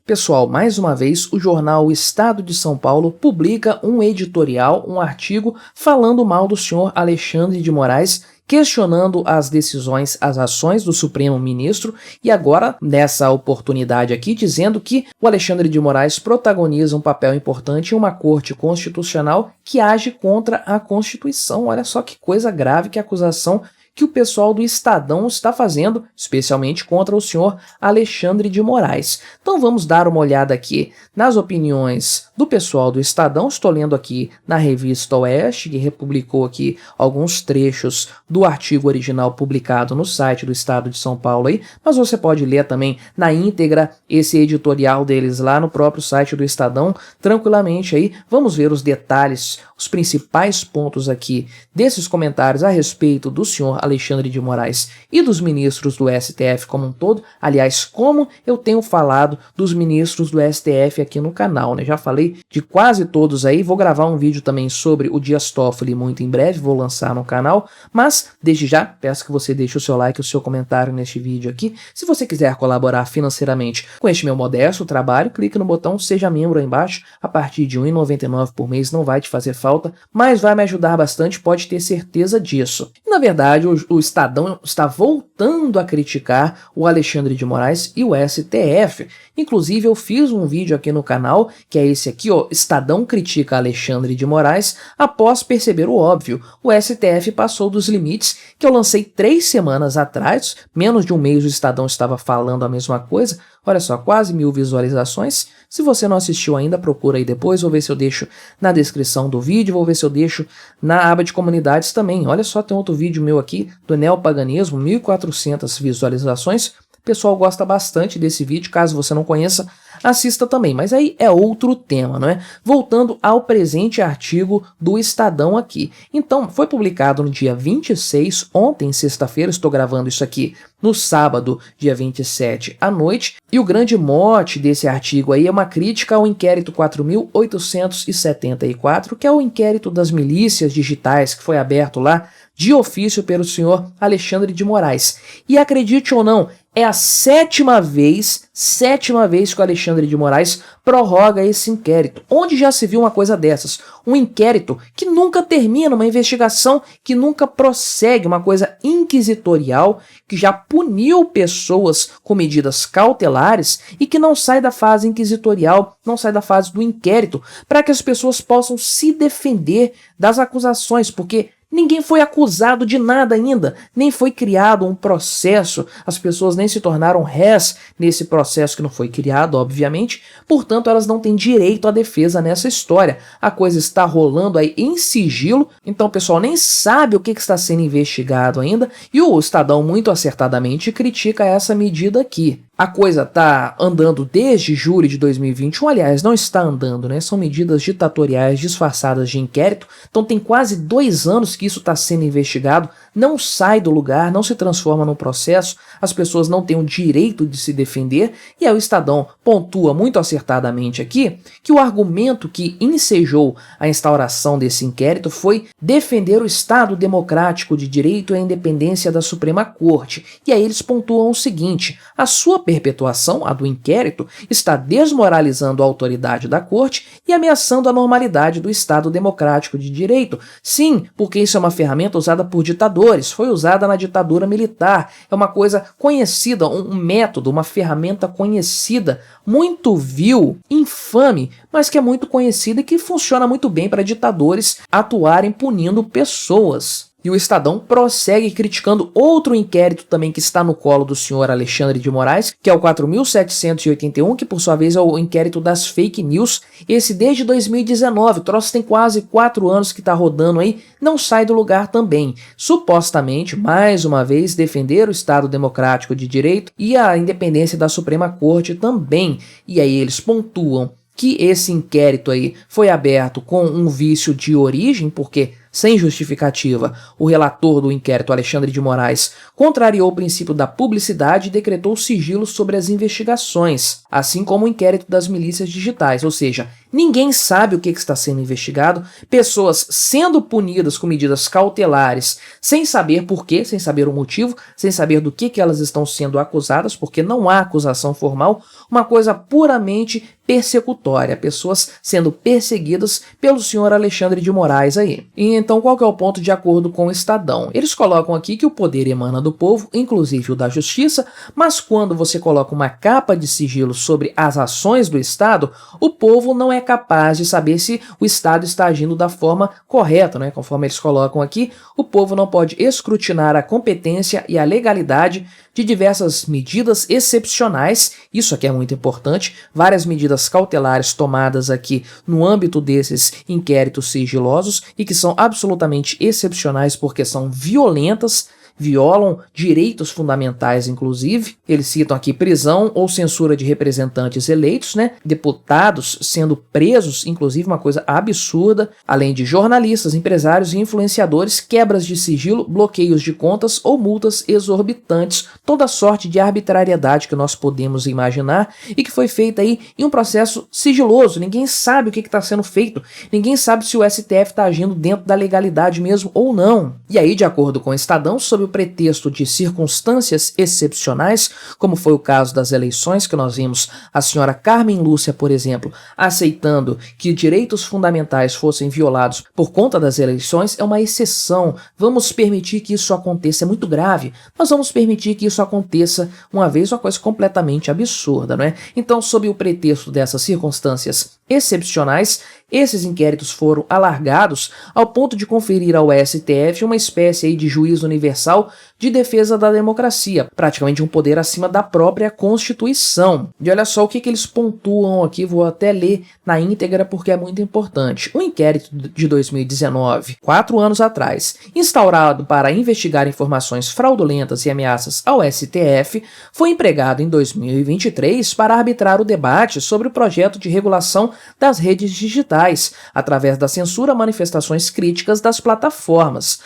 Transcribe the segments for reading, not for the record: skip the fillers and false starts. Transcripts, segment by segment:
Pessoal, mais uma vez, o jornal O Estado de São Paulo publica um editorial, um artigo, falando mal do senhor Alexandre de Moraes, questionando as decisões, as ações do Supremo Ministro e agora, nessa oportunidade aqui, dizendo que o Alexandre de Moraes protagoniza um papel importante em uma corte constitucional que age contra a Constituição. Olha só que coisa grave, que acusação que o pessoal do Estadão está fazendo, especialmente contra o senhor Alexandre de Moraes. Então vamos dar uma olhada aqui nas opiniões do pessoal do Estadão. Estou lendo aqui na Revista Oeste, que republicou aqui alguns trechos do artigo original publicado no site do Estado de São Paulo aí, mas você pode ler também na íntegra esse editorial deles lá no próprio site do Estadão, tranquilamente aí. Vamos ver os detalhes, os principais pontos aqui desses comentários a respeito do senhor Alexandre de Moraes e dos ministros do STF como um todo. Aliás, como eu tenho falado dos ministros do STF aqui no canal, né? Já falei de quase todos aí, vou gravar um vídeo também sobre o Dias Toffoli muito em breve, vou lançar no canal, mas desde já peço que você deixe o seu like e o seu comentário neste vídeo aqui. Se você quiser colaborar financeiramente com este meu modesto trabalho, clique no botão Seja Membro aí embaixo, a partir de R$ 1,99 por mês, não vai te fazer falta, mas vai me ajudar bastante, pode ter certeza disso. Na verdade, o Estadão está voltando a criticar o Alexandre de Moraes e o STF. Inclusive, eu fiz um vídeo aqui no canal, que é esse aqui, ó, Estadão critica Alexandre de Moraes após perceber o óbvio. O STF passou dos limites, que eu lancei 3 semanas atrás, menos de um mês o Estadão estava falando a mesma coisa. Olha só, quase 1000 visualizações. Se você não assistiu ainda, procura aí depois, vou ver se eu deixo na descrição do vídeo, vou ver se eu deixo na aba de comunidades também. Olha só, tem outro vídeo meu aqui do neopaganismo, 1400 visualizações. O pessoal gosta bastante desse vídeo, caso você não conheça, assista também, mas aí é outro tema, não é? Voltando ao presente artigo do Estadão aqui. Então, foi publicado no dia 26, ontem, sexta-feira, estou gravando isso aqui no sábado, dia 27, à noite, e o grande mote desse artigo aí é uma crítica ao inquérito 4.874, que é o inquérito das milícias digitais, que foi aberto lá de ofício pelo senhor Alexandre de Moraes. E acredite ou não, é a sétima vez que o Alexandre de Moraes prorroga esse inquérito. Onde já se viu uma coisa dessas? Um inquérito que nunca termina, uma investigação que nunca prossegue, uma coisa inquisitorial que já puniu pessoas com medidas cautelares e que não sai da fase inquisitorial, não sai da fase do inquérito, para que as pessoas possam se defender das acusações, porque ninguém foi acusado de nada ainda, nem foi criado um processo, as pessoas nem se tornaram réis nesse processo que não foi criado, obviamente, portanto elas não têm direito à defesa nessa história. A coisa está rolando aí em sigilo, então o pessoal nem sabe o que está sendo investigado ainda, e o Estadão muito acertadamente critica essa medida aqui. A coisa tá andando desde julho de 2021, aliás, não está andando, né? São medidas ditatoriais disfarçadas de inquérito, então tem quase 2 anos que isso está sendo investigado, não sai do lugar, não se transforma num processo, as pessoas não têm o direito de se defender, e aí o Estadão pontua muito acertadamente aqui que o argumento que ensejou a instauração desse inquérito foi defender o Estado democrático de direito e a independência da Suprema Corte. E aí eles pontuam o seguinte: a sua perpetuação, a do inquérito, está desmoralizando a autoridade da Corte e ameaçando a normalidade do Estado democrático de direito. Sim, porque isso é uma ferramenta usada por ditadores, foi usada na ditadura militar, é uma coisa conhecida, um método, uma ferramenta conhecida, muito vil, infame, mas que é muito conhecida e que funciona muito bem para ditadores atuarem punindo pessoas. E o Estadão prossegue criticando outro inquérito também que está no colo do senhor Alexandre de Moraes, que é o 4.781, que por sua vez é o inquérito das fake news. Esse desde 2019, o troço tem quase 4 anos que está rodando aí, não sai do lugar também. Supostamente, mais uma vez, defender o Estado democrático de direito e a independência da Suprema Corte também. E aí eles pontuam que esse inquérito aí foi aberto com um vício de origem, porque, sem justificativa, o relator do inquérito, Alexandre de Moraes, contrariou o princípio da publicidade e decretou sigilo sobre as investigações, assim como o inquérito das milícias digitais, ou seja, ninguém sabe o que está sendo investigado, pessoas sendo punidas com medidas cautelares sem saber por quê, sem saber o motivo, sem saber do que elas estão sendo acusadas, porque não há acusação formal, uma coisa puramente persecutória, pessoas sendo perseguidas pelo senhor Alexandre de Moraes aí. E então qual que é o ponto de acordo com o Estadão? Eles colocam aqui que o poder emana do povo, inclusive o da justiça, mas quando você coloca uma capa de sigilo sobre as ações do Estado, o povo não é capaz de saber se o Estado está agindo da forma correta, né? Conforme eles colocam aqui, o povo não pode escrutinar a competência e a legalidade de diversas medidas excepcionais, isso aqui é muito importante, várias medidas cautelares tomadas aqui no âmbito desses inquéritos sigilosos e que são absolutamente excepcionais porque são violentas, violam direitos fundamentais, inclusive. Eles citam aqui prisão ou censura de representantes eleitos, né? Deputados sendo presos, inclusive uma coisa absurda, além de jornalistas, empresários e influenciadores, quebras de sigilo, bloqueios de contas ou multas exorbitantes, toda sorte de arbitrariedade que nós podemos imaginar e que foi feita aí em um processo sigiloso. Ninguém sabe o que está sendo feito, ninguém sabe se o STF está agindo dentro da legalidade mesmo ou não. E aí, de acordo com o Estadão, sob o pretexto de circunstâncias excepcionais, como foi o caso das eleições, que nós vimos a senhora Carmen Lúcia, por exemplo, aceitando que direitos fundamentais fossem violados por conta das eleições, é uma exceção. Vamos permitir que isso aconteça, é muito grave, mas vamos permitir que isso aconteça uma vez, uma coisa completamente absurda, não é? Então, sob o pretexto dessas circunstâncias excepcionais, esses inquéritos foram alargados ao ponto de conferir ao STF uma espécie aí de juiz universal de defesa da democracia, praticamente um poder acima da própria Constituição. E olha só o que eles pontuam aqui, vou até ler na íntegra porque é muito importante. O inquérito de 2019, 4 anos atrás, instaurado para investigar informações fraudulentas e ameaças ao STF, foi empregado em 2023 para arbitrar o debate sobre o projeto de regulação das redes digitais, através da censura a manifestações críticas das plataformas.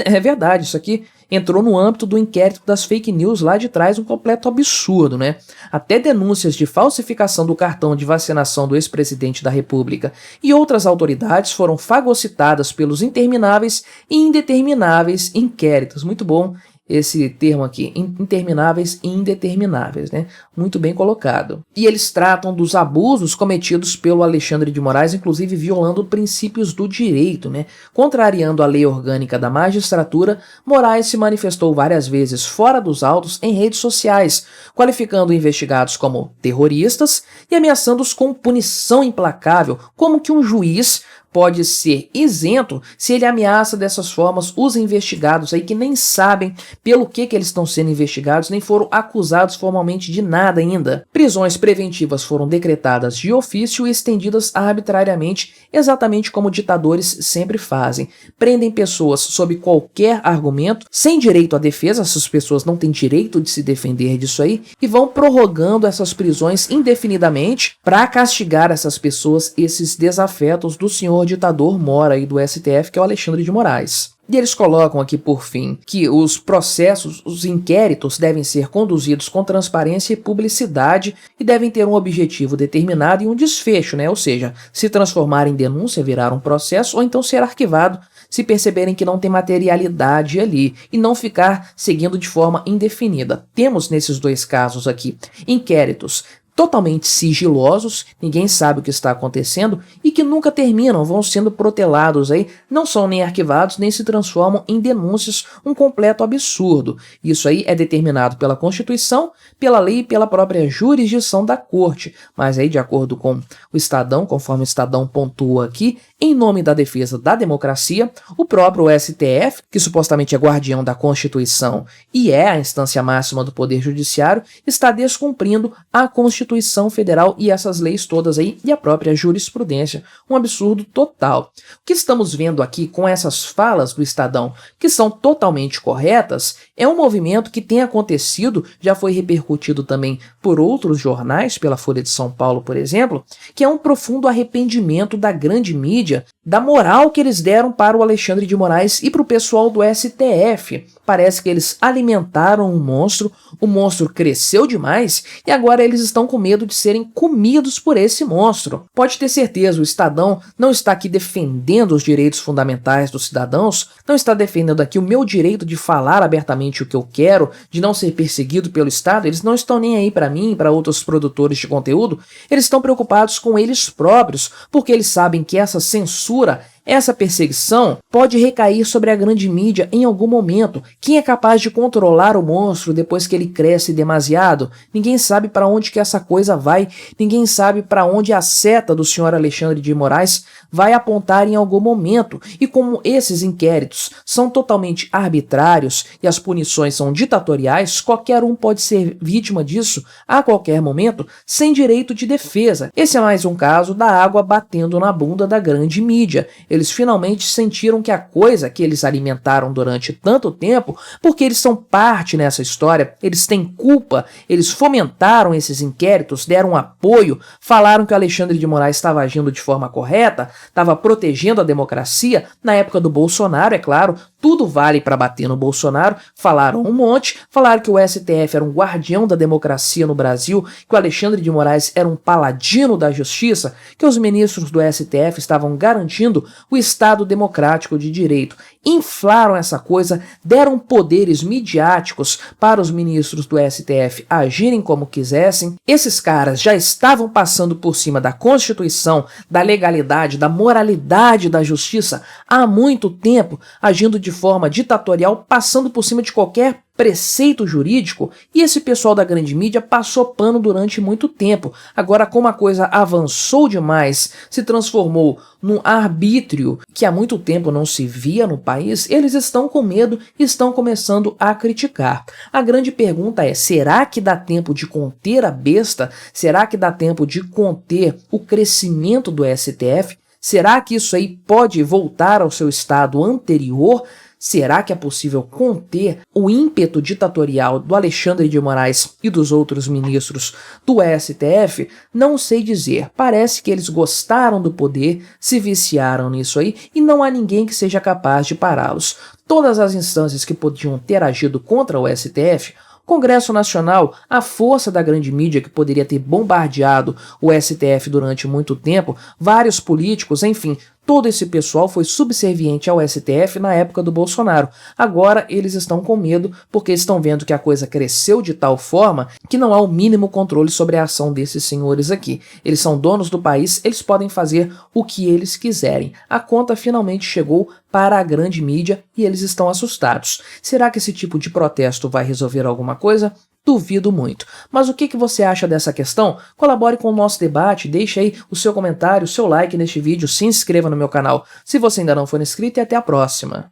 É verdade, isso aqui entrou no âmbito do inquérito das fake news lá de trás, um completo absurdo, né? Até denúncias de falsificação do cartão de vacinação do ex-presidente da República e outras autoridades foram fagocitadas pelos intermináveis e indetermináveis inquéritos. Muito bom esse termo aqui, intermináveis e indetermináveis, né? Muito bem colocado. E eles tratam dos abusos cometidos pelo Alexandre de Moraes, inclusive violando princípios do direito, né? Contrariando a lei orgânica da magistratura, Moraes se manifestou várias vezes fora dos autos em redes sociais, qualificando investigados como terroristas e ameaçando-os com punição implacável, como que um juiz pode ser isento se ele ameaça dessas formas os investigados aí que nem sabem pelo que eles estão sendo investigados, nem foram acusados formalmente de nada ainda. Prisões preventivas foram decretadas de ofício e estendidas arbitrariamente, exatamente como ditadores sempre fazem. Prendem pessoas sob qualquer argumento, sem direito à defesa, essas pessoas não têm direito de se defender disso aí, e vão prorrogando essas prisões indefinidamente para castigar essas pessoas, esses desafetos do senhor ditador mora aí do STF, que é o Alexandre de Moraes. E eles colocam aqui, por fim, que os processos, os inquéritos devem ser conduzidos com transparência e publicidade e devem ter um objetivo determinado e um desfecho, né? Ou seja, se transformar em denúncia, virar um processo, ou então ser arquivado, se perceberem que não tem materialidade ali, e não ficar seguindo de forma indefinida. Temos nesses dois casos aqui inquéritos totalmente sigilosos, ninguém sabe o que está acontecendo e que nunca terminam, vão sendo protelados aí, não são nem arquivados, nem se transformam em denúncias, um completo absurdo. Isso aí é determinado pela Constituição, pela lei e pela própria jurisdição da Corte, mas aí de acordo com o Estadão, conforme o Estadão pontua aqui, em nome da defesa da democracia, o próprio STF, que supostamente é guardião da Constituição e é a instância máxima do Poder Judiciário, está descumprindo a Constituição Federal e essas leis todas aí e a própria jurisprudência. Um absurdo total. O que estamos vendo aqui com essas falas do Estadão, que são totalmente corretas, é um movimento que tem acontecido, já foi repercutido também por outros jornais, pela Folha de São Paulo, por exemplo, que é um profundo arrependimento da grande mídia da moral que eles deram para o Alexandre de Moraes e para o pessoal do STF. Parece que eles alimentaram o monstro cresceu demais e agora eles estão com medo de serem comidos por esse monstro. Pode ter certeza, o Estadão não está aqui defendendo os direitos fundamentais dos cidadãos, não está defendendo aqui o meu direito de falar abertamente o que eu quero, de não ser perseguido pelo Estado. Eles não estão nem aí para mim e para outros produtores de conteúdo, eles estão preocupados com eles próprios, porque eles sabem que essa censura, essa perseguição pode recair sobre a grande mídia em algum momento. Quem é capaz de controlar o monstro depois que ele cresce demasiado? Ninguém sabe para onde que essa coisa vai, ninguém sabe para onde a seta do senhor Alexandre de Moraes vai apontar em algum momento. E como esses inquéritos são totalmente arbitrários e as punições são ditatoriais, qualquer um pode ser vítima disso a qualquer momento, sem direito de defesa. Esse é mais um caso da água batendo na bunda da grande mídia. Eles finalmente sentiram que a coisa que eles alimentaram durante tanto tempo, porque eles são parte nessa história, eles têm culpa, eles fomentaram esses inquéritos, deram apoio, falaram que o Alexandre de Moraes estava agindo de forma correta, estava protegendo a democracia. Na época do Bolsonaro, é claro, tudo vale para bater no Bolsonaro, falaram um monte, falaram que o STF era um guardião da democracia no Brasil, que o Alexandre de Moraes era um paladino da justiça, que os ministros do STF estavam garantindo o Estado democrático de direito. Inflaram essa coisa, deram poderes midiáticos para os ministros do STF agirem como quisessem. Esses caras já estavam passando por cima da Constituição, da legalidade, da moralidade da justiça há muito tempo, agindo de forma ditatorial, passando por cima de qualquer preceito jurídico, e esse pessoal da grande mídia passou pano durante muito tempo. Agora, como a coisa avançou demais, se transformou num arbítrio que há muito tempo não se via no país, eles estão com medo e estão começando a criticar. A grande pergunta é, será que dá tempo de conter a besta? Será que dá tempo de conter o crescimento do STF? Será que isso aí pode voltar ao seu estado anterior? Será que é possível conter o ímpeto ditatorial do Alexandre de Moraes e dos outros ministros do STF? Não sei dizer. Parece que eles gostaram do poder, se viciaram nisso aí e não há ninguém que seja capaz de pará-los. Todas as instâncias que podiam ter agido contra o STF, Congresso Nacional, a força da grande mídia que poderia ter bombardeado o STF durante muito tempo, vários políticos, enfim, todo esse pessoal foi subserviente ao STF na época do Bolsonaro. Agora eles estão com medo porque estão vendo que a coisa cresceu de tal forma que não há o mínimo controle sobre a ação desses senhores aqui. Eles são donos do país, eles podem fazer o que eles quiserem. A conta finalmente chegou para a grande mídia e eles estão assustados. Será que esse tipo de protesto vai resolver alguma coisa? Duvido muito. Mas o que você acha dessa questão? Colabore com o nosso debate, deixe aí o seu comentário, o seu like neste vídeo, se inscreva no meu canal se você ainda não for inscrito e até a próxima.